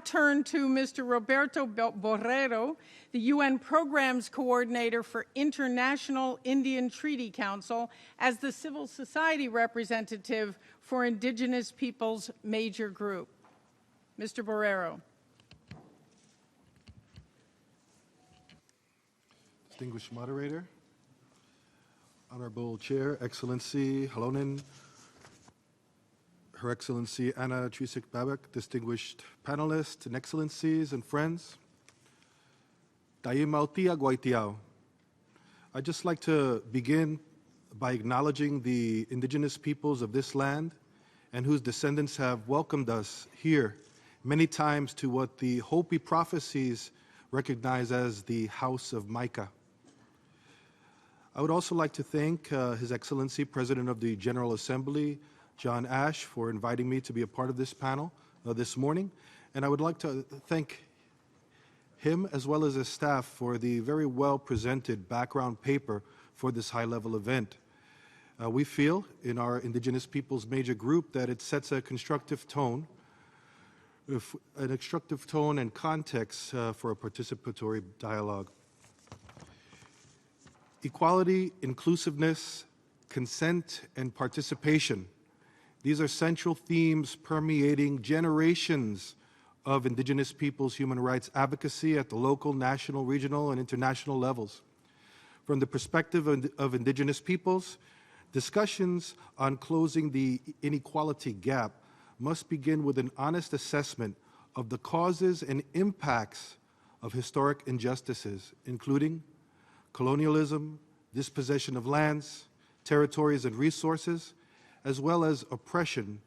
Turn to Mr. Roberto Borrero, the UN Programs Coordinator for International Indian Treaty Council, as the civil society representative for Indigenous Peoples Major Group. Mr. Borrero. Distinguished moderator, Honorable Chair, Excellency Halonen, Her Excellency Anna Trisik-Babak, distinguished panelists and excellencies and friends. I'd just like to begin by acknowledging the indigenous peoples of this land and whose descendants have welcomed us here many times to what the Hopi prophecies recognize as the House of Micah. I would also like to thank His Excellency President of the General Assembly, John Ash, for inviting me to be a part of this panel this morning. And I would like to thank him as well as his staff for the very well presented background paper for this high-level event. We feel in our Indigenous Peoples Major Group that it sets a constructive tone, and context for a participatory dialogue. Equality, inclusiveness, consent, and participation. These are central themes permeating generations of Indigenous peoples' human rights advocacy at the local, national, regional, and international levels. From the perspective of Indigenous peoples, discussions on closing the inequality gap must begin with an honest assessment of the causes and impacts of historic injustices, including colonialism, dispossession of lands, territories, and resources, as well as oppression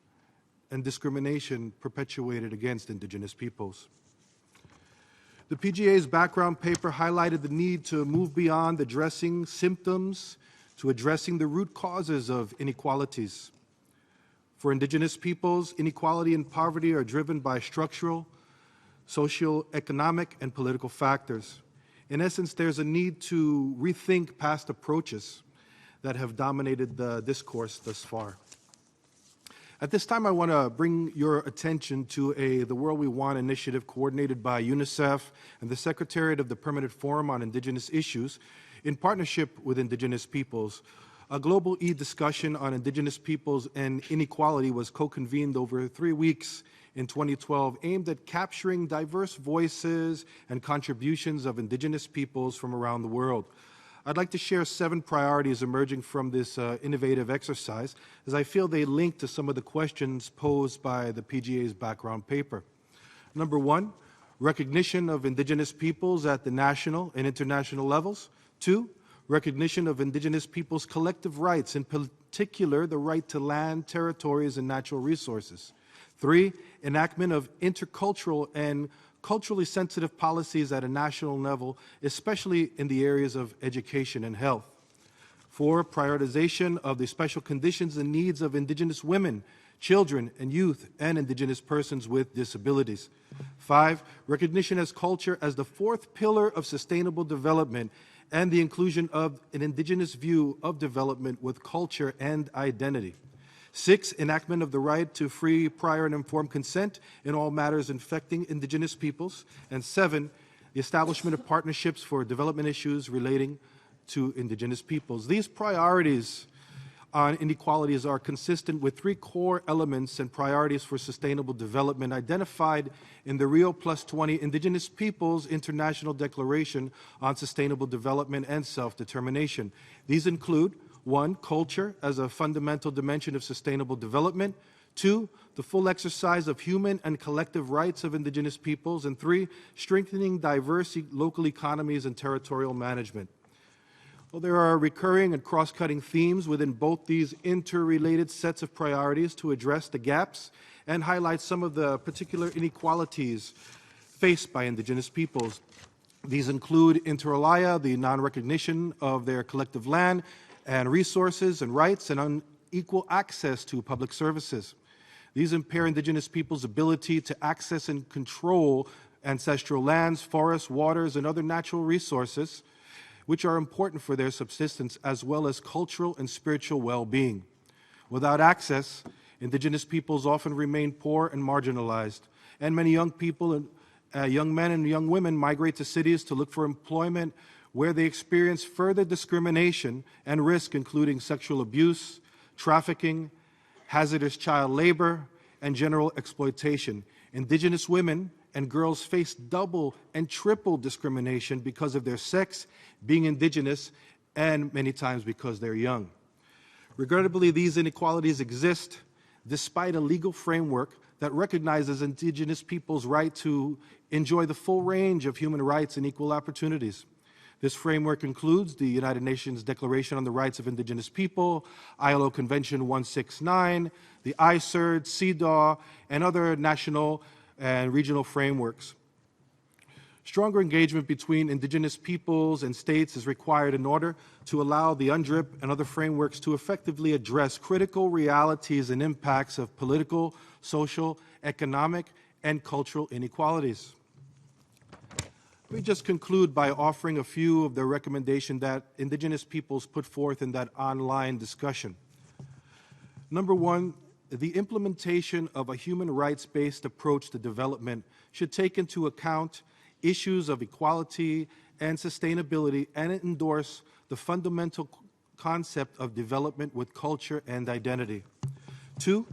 and discrimination perpetuated against Indigenous peoples. The PGA's background paper highlighted the need to move beyond addressing symptoms to addressing the root causes of inequalities. For Indigenous peoples, inequality and poverty are driven by structural, social, economic, and political factors. In essence, there's a need to rethink past approaches that have dominated the discourse thus far. At this time, I want to bring your attention to the World We Want initiative coordinated by UNICEF and the Secretariat of the Permanent Forum on Indigenous Issues in partnership with Indigenous peoples. A global e-discussion on Indigenous peoples and inequality was co-convened over 3 weeks in 2012, aimed at capturing diverse voices and contributions of Indigenous peoples from around the world. I'd like to share 7 priorities emerging from this innovative exercise, as I feel they link to some of the questions posed by the PGA's background paper. Number 1, recognition of Indigenous peoples at the national and international levels. 2, recognition of Indigenous peoples' collective rights, in particular the right to land, territories, and natural resources. 3, enactment of intercultural and culturally sensitive policies at a national level, especially in the areas of education and health. 4, prioritization of the special conditions and needs of Indigenous women, children, and youth, and Indigenous persons with disabilities. 5, recognition as culture as the 4th pillar of sustainable development and the inclusion of an Indigenous view of development with culture and identity. 6, enactment of the right to free, prior, and informed consent in all matters affecting Indigenous peoples. And 7, the establishment of partnerships for development issues relating to Indigenous peoples. These priorities on inequalities are consistent with 3 core elements and priorities for sustainable development identified in the Rio +20 Indigenous Peoples International Declaration on Sustainable Development and Self-Determination. These include 1, culture as a fundamental dimension of sustainable development. 2, the full exercise of human and collective rights of Indigenous peoples. And 3, strengthening diverse local economies and territorial management. Well, there are recurring and cross-cutting themes within both these interrelated sets of priorities to address the gaps and highlight some of the particular inequalities faced by Indigenous peoples. These include inter alia, the non-recognition of their collective land and resources and rights, and unequal access to public services. These impair Indigenous peoples' ability to access and control ancestral lands, forests, waters, and other natural resources, which are important for their subsistence, as well as cultural and spiritual well-being. Without access, Indigenous peoples often remain poor and marginalized, and many young people, young men and young women migrate to cities to look for employment where they experience further discrimination and risk, including sexual abuse, trafficking, hazardous child labor, and general exploitation. Indigenous women and girls face double and triple discrimination because of their sex, being indigenous, and many times because they're young. Regrettably, these inequalities exist despite a legal framework that recognizes indigenous peoples' right to enjoy the full range of human rights and equal opportunities. This framework includes the United Nations Declaration on the Rights of Indigenous People, ILO Convention 169, the ICERD, CEDAW, and other national and regional frameworks. Stronger engagement between indigenous peoples and states is required in order to allow the UNDRIP and other frameworks to effectively address critical realities and impacts of political, social, economic, and cultural inequalities. Let me just conclude by offering a few of the recommendations that indigenous peoples put forth in that online discussion. Number one, the implementation of a human rights-based approach to development should take into account issues of equality and sustainability and endorse the fundamental concept of development with culture and identity. Two,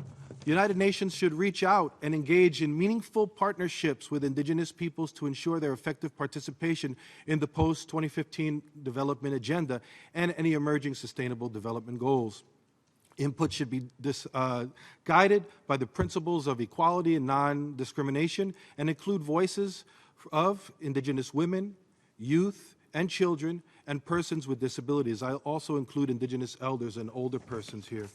the United Nations should reach out and engage in meaningful partnerships with indigenous peoples to ensure their effective participation in the post-2015 development agenda and any emerging sustainable development goals. Input should be guided by the principles of equality and non-discrimination and include voices of indigenous women, youth, and children, and persons with disabilities. I'll also include indigenous elders and older persons here.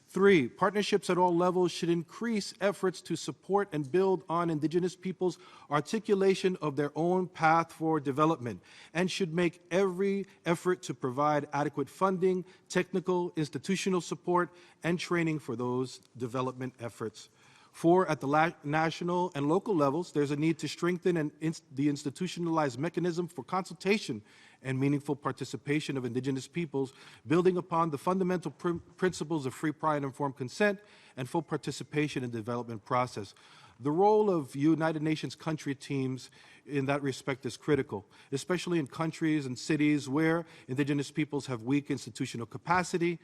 Three, partnerships at all levels should increase efforts to support and build on indigenous peoples' articulation of their own path for development and should make every effort to provide adequate funding, technical, institutional support, and training for those development efforts. Four, at the national and local levels, there's a need to strengthen the institutionalized mechanism for consultation and meaningful participation of indigenous peoples, building upon the fundamental principles of free, prior, and informed consent and full participation in the development process. The role of United Nations country teams in that respect is critical, especially in countries and cities where indigenous peoples have weak institutional capacity.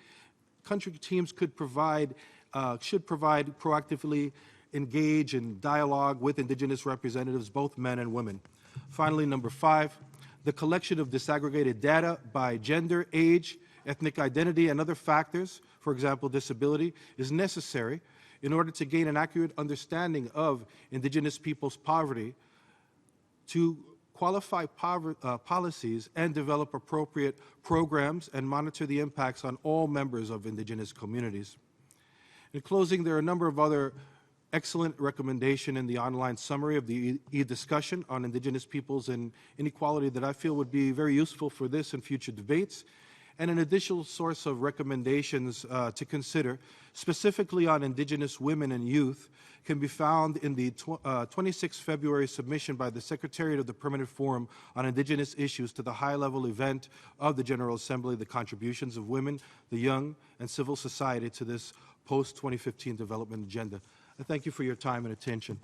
Country teams should proactively engage in dialogue with indigenous representatives, both men and women. Finally, number five, the collection of disaggregated data by gender, age, ethnic identity, and other factors, for example, disability, is necessary in order to gain an accurate understanding of indigenous peoples' poverty, to qualify policies and develop appropriate programs and monitor the impacts on all members of indigenous communities. In closing, there are a number of other excellent recommendations in the online summary of the e-discussion on indigenous peoples and inequality that I feel would be very useful for this and future debates. And an additional source of recommendations to consider, specifically on indigenous women and youth, can be found in the 26 February submission by the Secretariat of the Permanent Forum on Indigenous Issues to the high-level event of the General Assembly, the contributions of women, the young, and civil society to this post-2015 development agenda. I thank you for your time and attention.